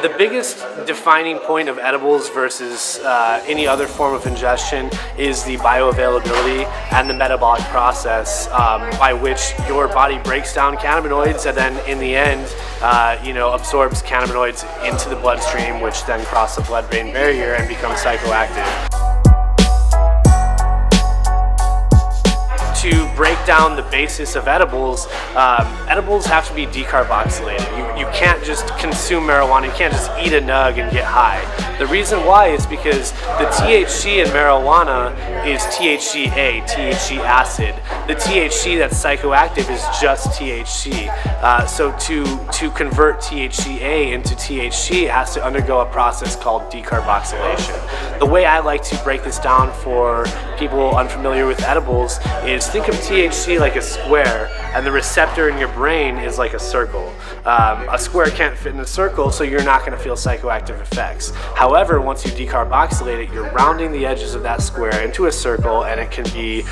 The biggest defining point of edibles versus any other form of ingestion is the bioavailability and the metabolic process by which your body breaks down cannabinoids and then in the end absorbs cannabinoids into the bloodstream, which then cross the blood-brain barrier and become psychoactive. To break down the basis of edibles, edibles have to be decarboxylated. You can't just consume marijuana, you can't just eat a nug and get high. The reason why is because the THC in marijuana is THCA, THC acid. The THC that's psychoactive is just THC. So to convert THCA into THC, it has to undergo a process called decarboxylation. The way I like to break this down for people unfamiliar with edibles is think of THC like a square and the receptor in your brain is like a circle. A square can't fit in a circle, so you're not going to feel psychoactive effects. However, once you decarboxylate it, you're rounding the edges of that square into a circle and it can be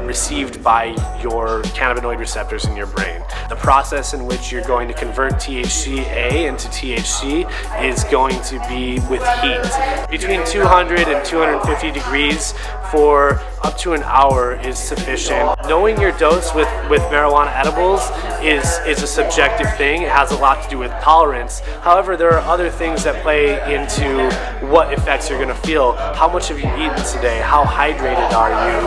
received by your cannabinoid receptors in your brain. The process in which you're going to convert THCA into THC is going to be with heat. Between 200 and 250 degrees for up to an hour is sufficient. Knowing your dose with marijuana edibles is a subjective thing. It has a lot to do with tolerance. However, there are other things that play into what effects you're going to feel. How much have you eaten today? How hydrated are you?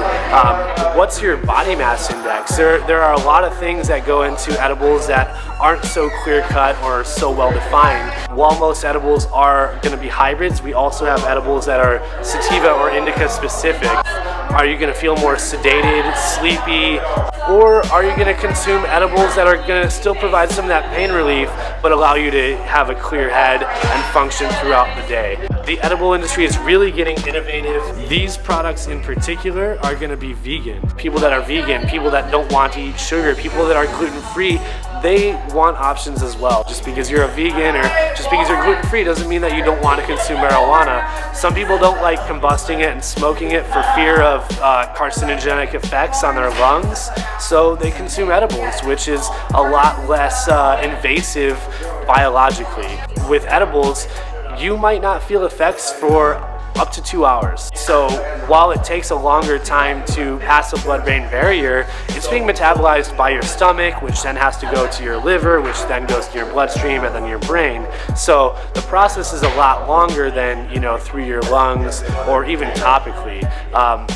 What's your body mass index? There are a lot of things that go into edibles that aren't so clear-cut or so well-defined. While most edibles are going to be hybrids, we also have edibles that are sativa or indica specific. Are you going to feel more sedated, sleepy, or are you going to consume edibles that are going to still provide some of that pain relief but allow you to have a clear head and function throughout the day? The edible industry is really getting innovative. These products in particular are going to be vegan. People that are vegan, people that don't want to eat sugar, people that are gluten-free, they want options as well. Just because you're a vegan or just because you're gluten-free doesn't mean that you don't want to consume marijuana. Some people don't like combusting it and smoking it for fear of carcinogenic effects on their lungs, so they consume edibles, which is a lot less invasive biologically. With edibles, you might not feel effects for up to 2 hours. So while it takes a longer time to pass the blood-brain barrier, it's being metabolized by your stomach, which then has to go to your liver, which then goes to your bloodstream and then your brain. So the process is a lot longer than, through your lungs or even topically.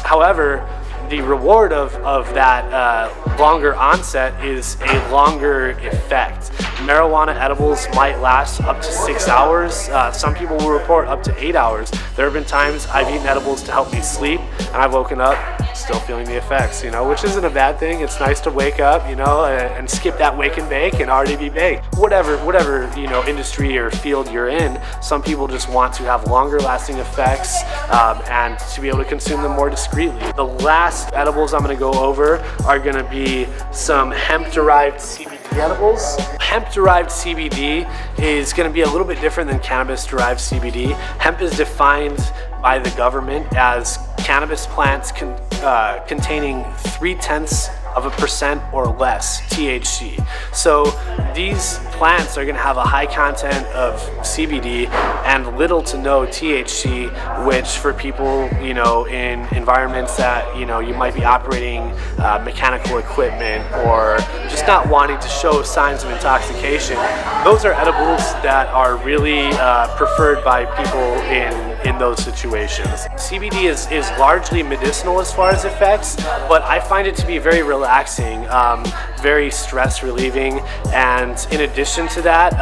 However, the reward of that longer onset is a longer effect. Marijuana edibles might last up to 6 hours. Some people will report up to 8 hours. There have been times I've eaten edibles to help me sleep, and I've woken up still feeling the effects, which isn't a bad thing. It's nice to wake up, and skip that wake and bake and already be baked. Whatever, industry or field you're in, some people just want to have longer lasting effects and to be able to consume them more discreetly. The last edibles I'm going to go over are going to be some hemp-derived CBD edibles. Hemp-derived CBD is going to be a little bit different than cannabis-derived CBD. Hemp is defined by the government as cannabis plants containing 0.3% or less THC. So these plants are going to have a high content of CBD and little to no THC, which for people, in environments that, you might be operating mechanical equipment or just not wanting to show signs of intoxication, those are edibles that are really preferred by people in those situations. CBD is largely medicinal as far as effects, but I find it to be very relaxing, very stress relieving, and in addition to that,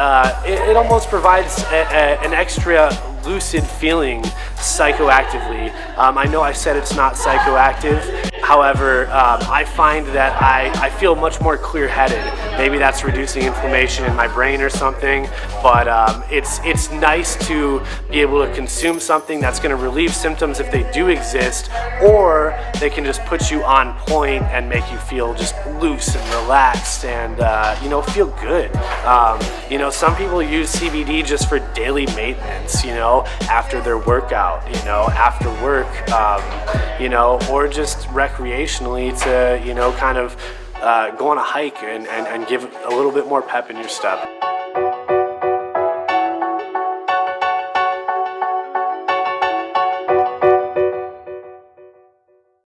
it almost provides an extra lucid feeling psychoactively. I know I said it's not psychoactive. However, I find that I feel much more clear-headed. Maybe that's reducing inflammation in my brain or something, but it's nice to be able to consume something that's going to relieve symptoms if they do exist, or they can just put you on point and make you feel just loose and relaxed and feel good. Some people use CBD just for daily maintenance, after their workout, after work, or just recreationally to, kind of go on a hike and give a little bit more pep in your step.